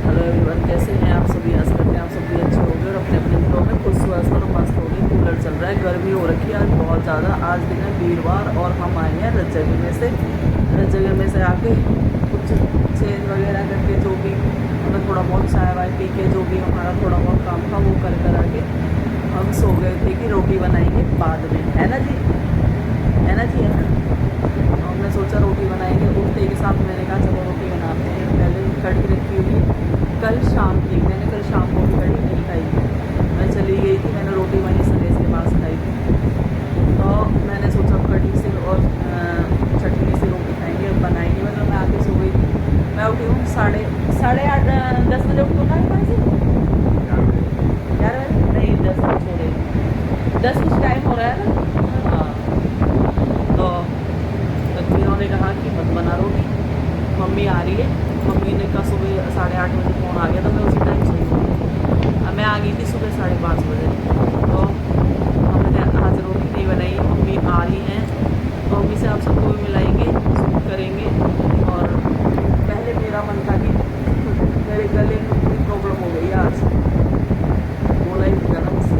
Hello everyone, कैसे हैं आप सभी। आशा करते हैं आप सभी अच्छे होंगे और अपने अपने घरों में खुश स्वस्थ और मस्त होंगे। कूलर चल रहा है, गर्मी हो रखी है आज बहुत ज़्यादा। आज दिन है वीरवार और हम आए हैं रज जगह में से। रज जगह में से आके कुछ चेंज वगैरह करके जो भी हमें थोड़ा बहुत चाय वाय पी के जो भी हमारा थोड़ा बहुत काम था वो कर आके हम सो गए थे कि रोटी बनाएंगे बाद में, है ना जी, है ना जी, है ना। तो हमने सोचा रोटी बनाएंगे, उठते के साथ मैंने कहा चलो रोटी बनाते हैं। पहले कढ़ी रखी हुई कल शाम की, मैंने कल शाम को भी कढ़ी नहीं खाई थी, मैं चली गई थी, मैंने रोटी वहीं सनेस के पास खाई थी। तो मैंने सोचा कढ़ी से और चटनी से रोटी खाएंगे, अब बनाएंगे। मतलब मैं आके सो गई थी। मैं उठी हूँ साढ़े आठ 10 बजे उठी हूँ ना, से 11 बजे नहीं, 10 छोड़े 10 कुछ टाइम हो रहा है ना। हाँ, तो इन्होंने कहा कि मत बना रोटी, मम्मी आ रही है। मम्मी ने कहा सुबह 8:30 बजे फ़ोन आ गया, तो मैं उसी टाइम सोई हूँ। मैं आ गई थी सुबह 5:30 बजे। तो हमने आज रोटी नहीं बनाई, मम्मी आ रही हैं तो मम्मी से आप सबको भी मिलाएंगे, शूट करेंगे। और पहले मेरा मन था कि मेरे गले में कोई प्रॉब्लम हो गई है आज, बोला ही था ना मुझसे,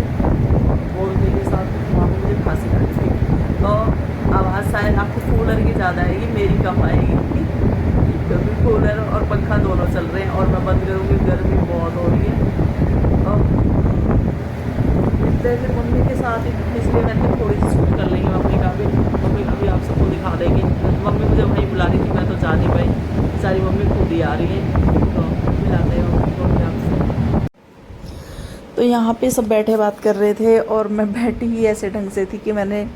बोलने के साथ वहाँ पर मुझे फांसी आ गई। तो आवाज़ शायद आपको कूलर की ज़्यादा आएगी, मेरी कम आएगी, क्योंकि कूलर और पंखा दोनों चल रहे हैं और मैं बंद करूँगी, गर्मी बहुत हो रही है। तो इतने फिर मम्मी के साथ ही, इसलिए मैंने थोड़ी सी शूट कर लेंगे मम्मी का भी आप सबको दिखा देंगे। मम्मी मुझे वहीं बुला रही थी, मैं तो जा नहीं पाई, बेचारी मम्मी खुद ही आ रही है। तो मिलाते हैं मम्मी को भी आपसे। तो यहाँ पे सब बैठे बात कर रहे थे और मैं बैठी ही ऐसे ढंग से थी कि मैंने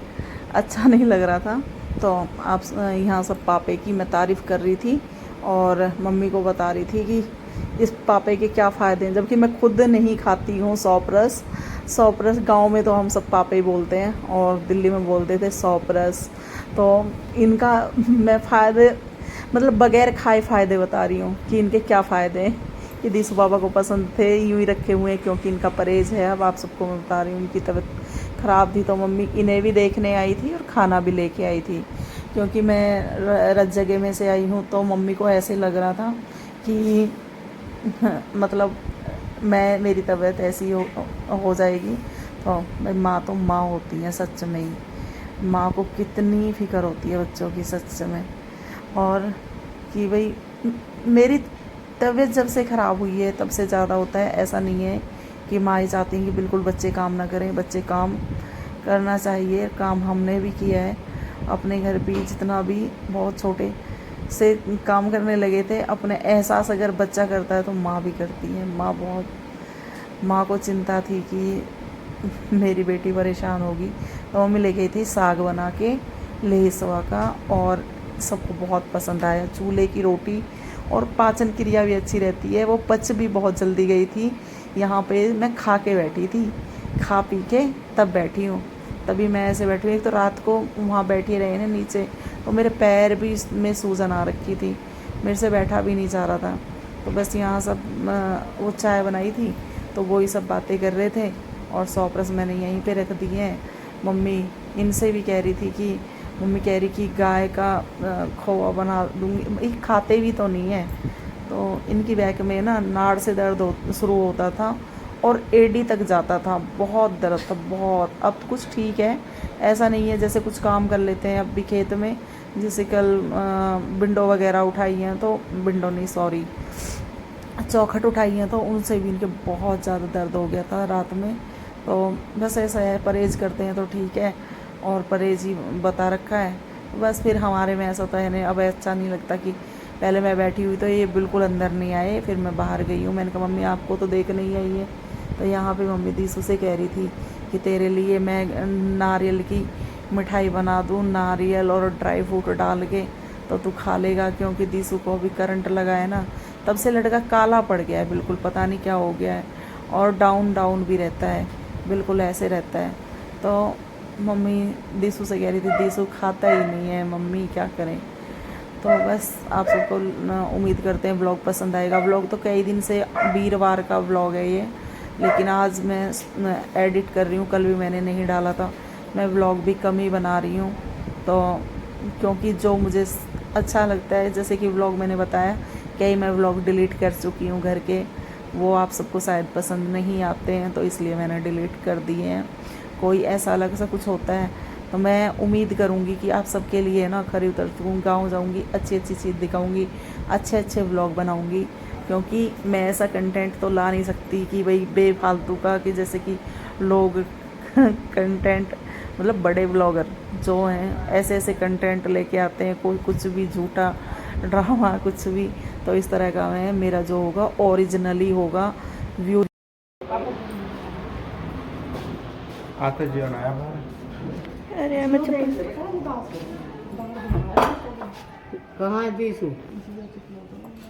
अच्छा नहीं लग रहा था। तो आप यहाँ सब पापे की मैं तारीफ़ कर रही थी और मम्मी को बता रही थी कि इस पापे के क्या फ़ायदे हैं, जबकि मैं खुद नहीं खाती हूँ सौंफ रस। गाँव में तो हम सब पापे ही बोलते हैं और दिल्ली में बोलते थे सौंफ रस। तो इनका मैं फ़ायदे मतलब बगैर खाए फ़ायदे बता रही हूँ कि इनके क्या फ़ायदे हैं। ये दीसू बाबा को पसंद थे, यूँ ही रखे हुए हैं क्योंकि इनका परहेज़ है। अब आप सबको मैं बता रही हूँ, इनकी तबीयत ख़राब थी तो मम्मी इन्हें भी देखने आई थी और खाना भी लेके आई थी। क्योंकि मैं रज जगह में से आई हूँ तो मम्मी को ऐसे लग रहा था कि मतलब मेरी तबीयत ऐसी हो जाएगी। तो भाई माँ होती है सच में ही, माँ को कितनी फ़िक्र होती है बच्चों की सच में। और कि भाई मेरी तबीयत जब से ख़राब हुई है तब से ज़्यादा होता है। ऐसा नहीं है कि माँ ही चाहती हैं कि बिल्कुल बच्चे काम ना करें, बच्चे काम करना चाहिए। काम हमने भी किया है अपने घर भी, जितना भी बहुत छोटे से काम करने लगे थे। अपने एहसास अगर बच्चा करता है तो माँ भी करती है। माँ को चिंता थी कि मेरी बेटी परेशान होगी, तो मम्मी ले गई थी साग बना के लेहसवा का, और सबको बहुत पसंद आया। चूल्हे की रोटी और पाचन क्रिया भी अच्छी रहती है, वो पच भी बहुत जल्दी गई थी। यहाँ पे मैं खा के बैठी थी, खा पी के तब बैठी हूँ। तभी मैं ऐसे बैठी हूँ। एक तो रात को वहाँ बैठी रहे ना नीचे, तो मेरे पैर भी में सूजन आ रखी थी, मेरे से बैठा भी नहीं जा रहा था। तो बस यहाँ सब वो चाय बनाई थी तो वही सब बातें कर रहे थे। और सौंफ रस मैंने यहीं पे रख दिए हैं। मम्मी इनसे भी कह रही थी कि मम्मी कह रही कि गाय का खोआ बना दूँगी। ये खाते भी तो नहीं है। तो इनकी बैक में ना नाड़ से दर्द शुरू होता था और एडी तक जाता था, बहुत दर्द था बहुत। अब तो कुछ ठीक है, ऐसा नहीं है। जैसे कुछ काम कर लेते हैं अब भी खेत में, जैसे कल बिंडो वगैरह उठाई हैं, तो बिंडो नहीं सॉरी चौखट उठाई हैं, तो उनसे भी इनके बहुत ज़्यादा दर्द हो गया था रात में। तो बस ऐसा है, परहेज़ करते हैं तो ठीक है, और परहेज़ ही बता रखा है। बस फिर हमारे में ऐसा होता है ना, अब अच्छा नहीं लगता कि पहले मैं बैठी हुई तो ये बिल्कुल अंदर नहीं आए, फिर मैं बाहर गई हूँ। मैंने कहा मम्मी आपको तो देखने ही आई है। तो यहाँ पे मम्मी दीसू से कह रही थी कि तेरे लिए मैं नारियल की मिठाई बना दूँ, नारियल और ड्राई फ्रूट डाल के, तो तू खा लेगा। क्योंकि दीसू को अभी करंट लगा है ना, तब से लड़का काला पड़ गया है बिल्कुल, पता नहीं क्या हो गया है। और डाउन भी रहता है, बिल्कुल ऐसे रहता है। तो मम्मी दीसू से कह रही थी दीसू खाता ही नहीं है, मम्मी क्या करें। तो बस आप सबको उम्मीद करते हैं व्लॉग पसंद आएगा। व्लॉग तो कई दिन से वीरवार का व्लॉग है ये, लेकिन आज मैं एडिट कर रही हूँ, कल भी मैंने नहीं डाला था। मैं व्लॉग भी कम ही बना रही हूँ, तो क्योंकि जो मुझे अच्छा लगता है, जैसे कि व्लॉग मैंने बताया कई मैं व्लॉग डिलीट कर चुकी हूँ घर के, वो आप सबको शायद पसंद नहीं आते हैं, तो इसलिए मैंने डिलीट कर दिए हैं। कोई ऐसा अलग सा कुछ होता है तो मैं उम्मीद करूँगी कि आप सबके लिए ना खरी उतरती गाँव जाऊँगी, अच्छी अच्छी चीज़ दिखाऊँगी, अच्छे अच्छे व्लॉग बनाऊँगी, क्योंकि मैं ऐसा कंटेंट तो ला नहीं सकती कि भाई बेफालतू का, कि जैसे कि लोग कंटेंट मतलब बड़े ब्लॉगर जो हैं ऐसे ऐसे कंटेंट लेके आते हैं, कोई कुछ भी झूठा ड्रामा कुछ भी, तो इस तरह का मैं मेरा जो होगा ओरिजिनली होगा व्यू। आता जीवन आया अरे मैं कहाँ है बीसू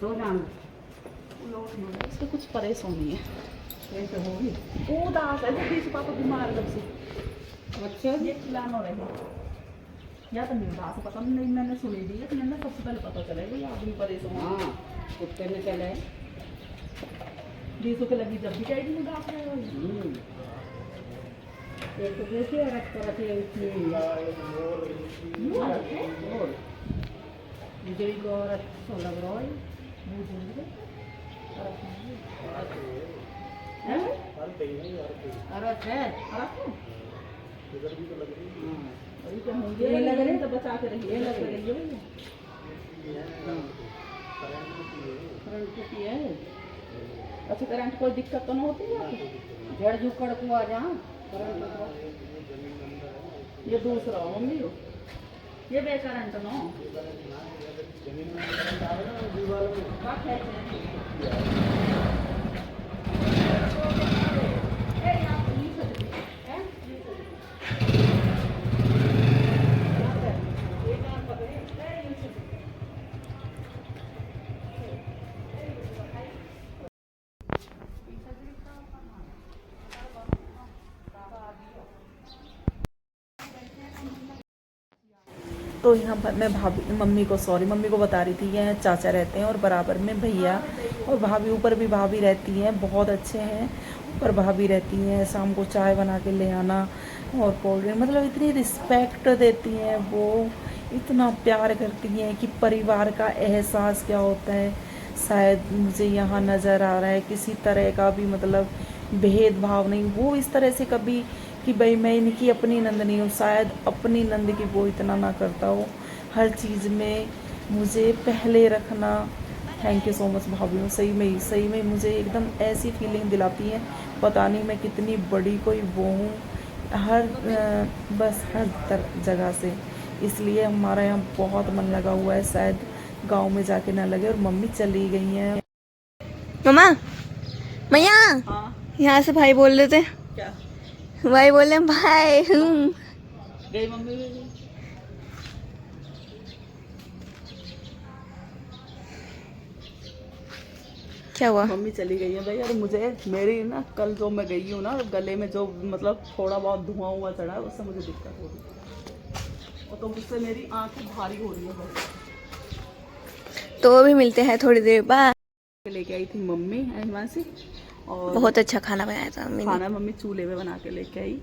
तो जान इससे कुछ परेशानी है, कैसे होगी। उदास है जब बीच पापा बीमार है तब से। अच्छा ये खिलाना रहेगा या तो नहीं उदास है, पता नहीं, मैंने सुनी दी है, तो मैंने सबसे पहले पता चलेगा ये आदमी परेशान है। हाँ कुत्ते ने चले बीसों के लगी जब भी कैडी उदास रहेगा। ये तो कैसे रख कर रखे मुझे भी और अच्छा लग रहा है। अरत है ये लग रही तो बचा के रहिए, लग रही है करंट है। अच्छा करंट कोई दिक्कत तो नहीं होती है? जड़ जुकड़ को आ जा करंट ये दूसरा हो मम्मी हो, ये बेकरंट नो तो यहाँ पर मैं मम्मी को बता रही थी, ये चाचा रहते हैं और बराबर में भैया और भाभी, ऊपर भी भाभी रहती हैं, बहुत अच्छे हैं, ऊपर भाभी रहती हैं, शाम को चाय बना के ले आना और कोल्ड ड्रिंक, मतलब इतनी रिस्पेक्ट देती हैं वो, इतना प्यार करती हैं कि परिवार का एहसास क्या होता है शायद मुझे यहाँ नज़र आ रहा है। किसी तरह का भी मतलब भेदभाव नहीं, वो इस तरह से कभी कि भाई मैं इनकी अपनी नंद नहीं हूँ, शायद अपनी नंद की वो इतना ना करता हो, हर चीज़ में मुझे पहले रखना। थैंक यू सो मच भाभीयों, सही में मुझे एकदम ऐसी फीलिंग दिलाती है, पता नहीं मैं कितनी बड़ी कोई वो हूँ हर हर जगह से, इसलिए हमारा यहाँ बहुत मन लगा हुआ है, शायद गांव में जाके ना लगे। और मम्मी चली गई हैं। मम्मा मैया हाँ यहाँ से भाई बोल रहे थे, क्या भाई बोल रहे भाई गई मम्मी गई? क्या हुआ? मम्मी चली गई है भाई। और मुझे मेरी ना कल जो मैं गई हूँ ना, गले में जो मतलब थोड़ा बहुत धुआं हुआ चढ़ा है, उससे मुझे दिक्कत हो रही है, और तो मुझसे मेरी आंखें भारी हो रही है भाई। तो अभी मिलते हैं थोड़ी देर बाद। लेके आई थी मम्मी हिमांशी, और बहुत अच्छा खाना बनाया था मम्मी ने। खाना मम्मी चूल्हे में बना के लेके आई,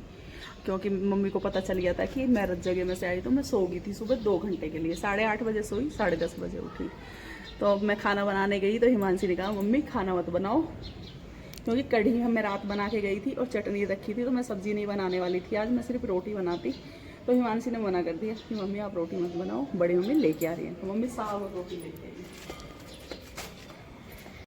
क्योंकि मम्मी को पता चल गया था कि मैं रत जगह में से आई, तो मैं सो गई थी सुबह 2 घंटे के लिए, 8:30 बजे सोई, 10:30 बजे उठी। तो अब मैं खाना बनाने गई तो हिमांशी ने कहा मम्मी खाना मत बनाओ, क्योंकि कढ़ी मैं रात बना के गई थी और चटनी रखी थी, तो मैं सब्जी नहीं बनाने वाली थी, आज मैं सिर्फ रोटी बनाती। तो हिमांशी ने मना कर दिया कि मम्मी आप रोटी मत बनाओ, बड़ी मम्मी लेके आ रही है, तो मम्मी साग और रोटी लेके आई।